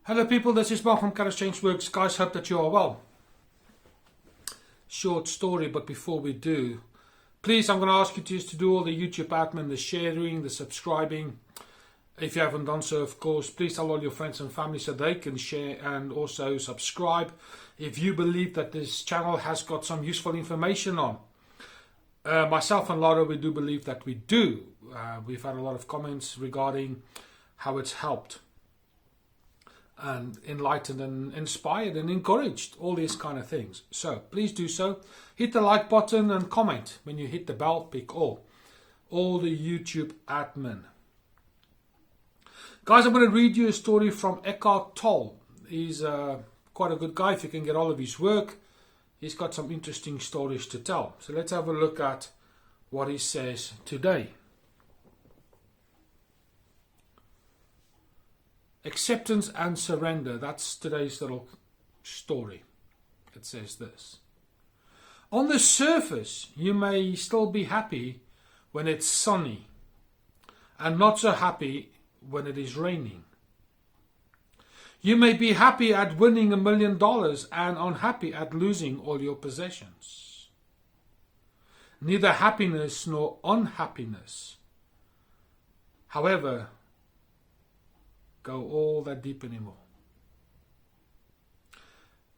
Hello people, this is Mark from Kharischangeworks. Guys, hope that you are well. Short story, but before we do, please, I'm going to ask you just to do all the YouTube admin, the sharing, the subscribing. If you haven't done so, of course, please tell all your friends and family so they can share and also subscribe. If you believe that this channel has got some useful information on, myself and Lara, we do believe that we do. We've had a lot of comments regarding how it's helped and enlightened and inspired and encouraged, all these kind of things. So please do so. Hit the like button and comment when you hit the bell, pick all the YouTube admin. Guys, I'm going to read you a story from Eckhart Tolle. He's quite a good guy. If you can get all of his work, he's got some interesting stories to tell. So let's have a look at what he says today. Acceptance and surrender. That's today's little story. It says this. On the surface, you may still be happy when it's sunny and not so happy when it is raining. You may be happy at winning $1 million and unhappy at losing all your possessions. Neither happiness nor unhappiness, however, go all that deep anymore.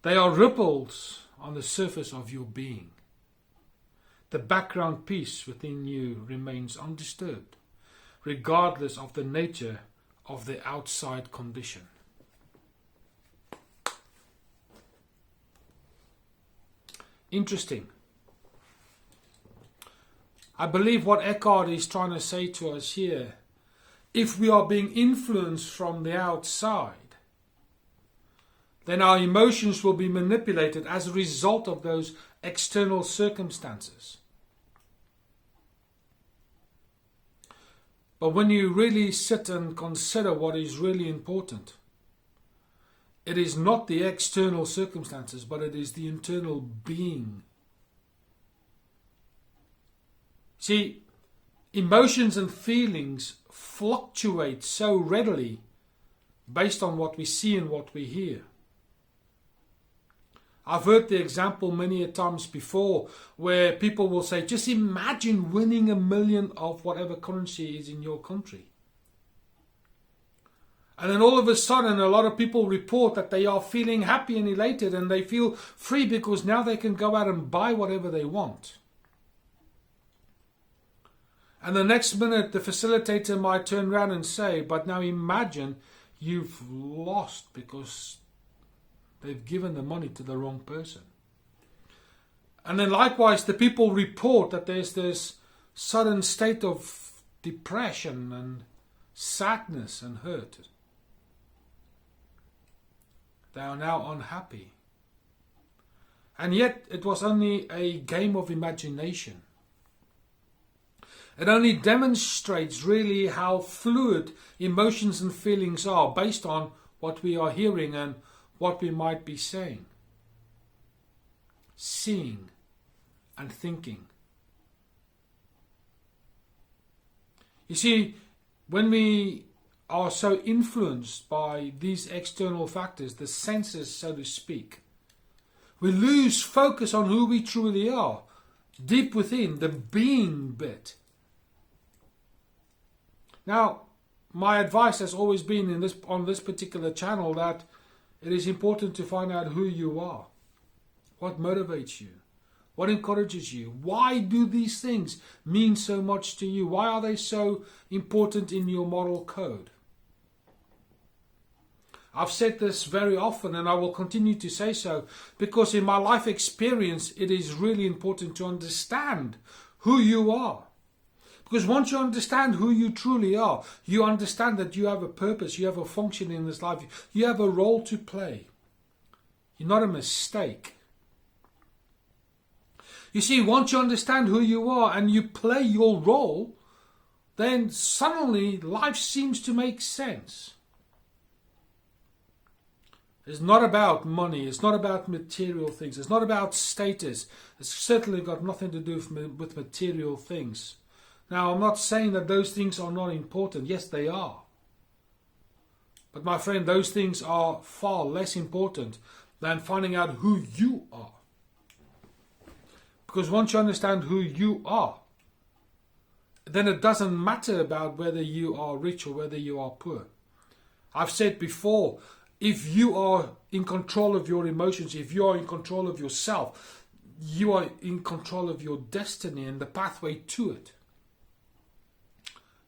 They are ripples on the surface of your being. The background peace within you remains undisturbed, regardless of the nature of the outside condition. Interesting. I believe what Eckhart is trying to say to us here, if we are being influenced from the outside, then our emotions will be manipulated as a result of those external circumstances. But when you really sit and consider what is really important, it is not the external circumstances, but it is the internal being. See, emotions and feelings fluctuate so readily based on what we see and what we hear. I've heard the example many a times before where people will say, just imagine winning $1 million of whatever currency is in your country. And then all of a sudden a lot of people report that they are feeling happy and elated and they feel free because now they can go out and buy whatever they want. And the next minute the facilitator might turn around and say, but now imagine you've lost because they've given the money to the wrong person. And then likewise the people report that there's this sudden state of depression and sadness and hurt. They are now unhappy. And yet it was only a game of imagination. It only demonstrates really how fluid emotions and feelings are based on what we are hearing and what we might be saying, seeing and thinking. You see, when we are so influenced by these external factors, the senses, so to speak, we lose focus on who we truly are, deep within, the being bit. Now, my advice has always been on this particular channel that it is important to find out who you are, what motivates you, what encourages you, why do these things mean so much to you, why are they so important in your moral code. I've said this very often and I will continue to say so because in my life experience it is really important to understand who you are. Because once you understand who you truly are, you understand that you have a purpose, you have a function in this life, you have a role to play. You're not a mistake. You see, once you understand who you are and you play your role, then suddenly life seems to make sense. It's not about money, it's not about material things, it's not about status, it's certainly got nothing to do with material things. Now, I'm not saying that those things are not important. Yes, they are. But my friend, those things are far less important than finding out who you are. Because once you understand who you are, then it doesn't matter about whether you are rich or whether you are poor. I've said before, if you are in control of your emotions, if you are in control of yourself, you are in control of your destiny and the pathway to it.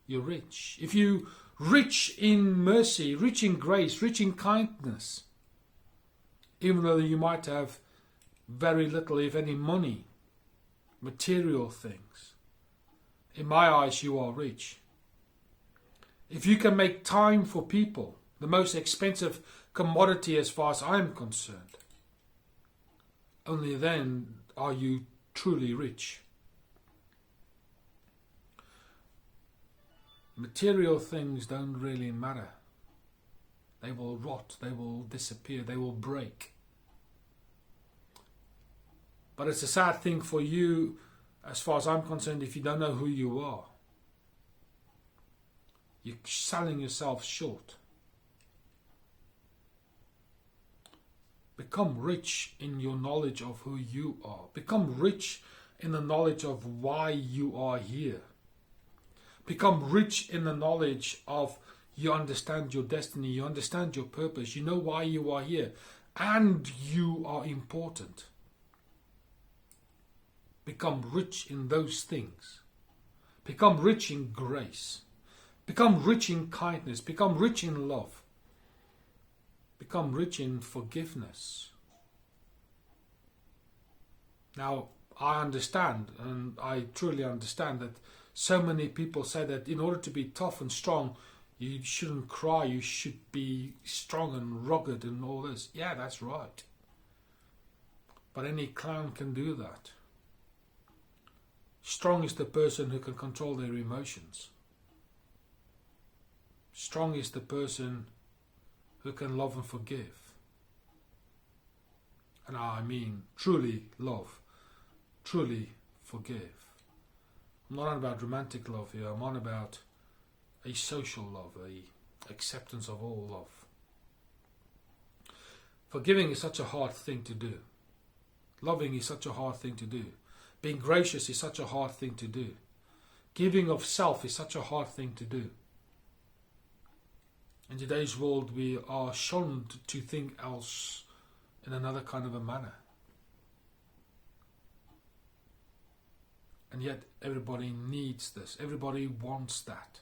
You're rich. If you rich in mercy, rich in grace, rich in kindness, even though you might have very little, if any, money, material things, in my eyes you are rich. If you can make time for people, the most expensive commodity as far as I'm concerned, only then are you truly rich. Material things don't really matter. They will rot, they will disappear, they will break. But it's a sad thing for you, as far as I'm concerned, if you don't know who you are. You're selling yourself short. Become rich in your knowledge of who you are. Become rich in the knowledge of why you are here. Become rich in the knowledge of you understand your destiny, you understand your purpose, you know why you are here, and you are important. Become rich in those things. Become rich in grace. Become rich in kindness. Become rich in love. Become rich in forgiveness. Now, I understand, and I truly understand that so many people say that in order to be tough and strong, you shouldn't cry, you should be strong and rugged and all this. Yeah, that's right. But any clown can do that. Strong is the person who can control their emotions. Strong is the person who can love and forgive. And I mean truly love, truly forgive. I'm not on about romantic love here, I'm on about a social love, a acceptance of all love. Forgiving is such a hard thing to do. Loving is such a hard thing to do. Being gracious is such a hard thing to do. Giving of self is such a hard thing to do. In today's world, we are shunned to think else in another kind of a manner. And yet everybody needs this. Everybody wants that.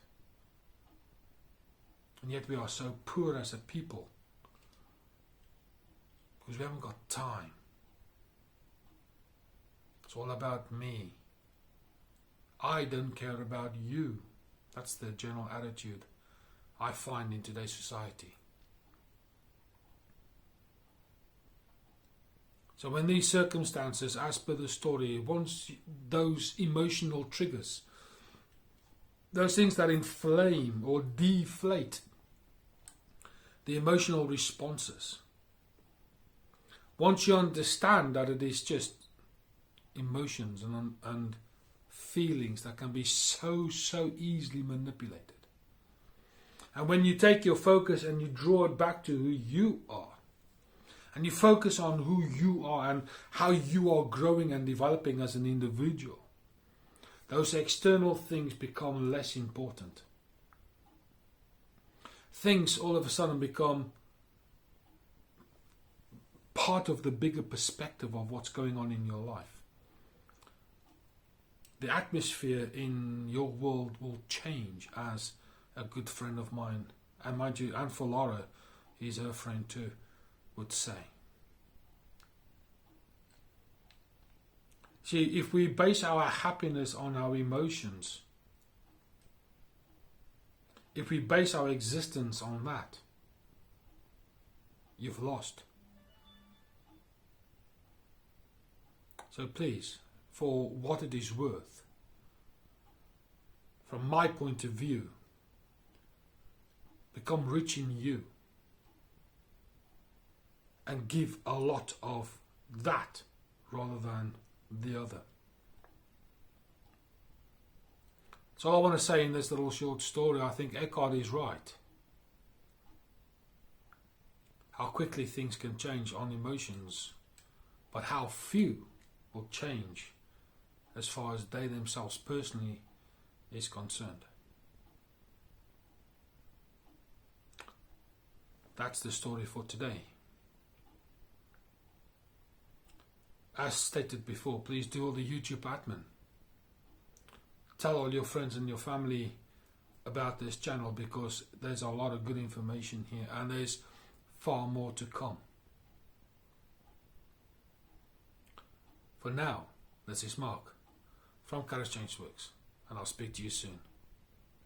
And yet we are so poor as a people because we haven't got time. It's all about me. I don't care about you. That's the general attitude I find in today's society. So when these circumstances, as per the story, once those emotional triggers, those things that inflame or deflate the emotional responses, once you understand that it is just emotions and feelings that can be so easily manipulated, and when you take your focus and you draw it back to who you are, and you focus on who you are and how you are growing and developing as an individual, those external things become less important. Things all of a sudden become part of the bigger perspective of what's going on in your life. The atmosphere in your world will change, as a good friend of mine, and mind you, and for Lara, he's her friend too, would say. See, if we base our happiness on our emotions, if we base our existence on that, you've lost. So please, for what it is worth, from my point of view, become rich in you and give a lot of that rather than the other. So all I want to say in this little short story, I think Eckhart is right. how quickly things can change on emotions, but how few will change as far as they themselves personally is concerned. That's the story for today. As stated before, please do all the YouTube admin. Tell all your friends and your family about this channel, because there's a lot of good information here and there's far more to come. For now, this is Mark from Kharischangeworks, and I'll speak to you soon.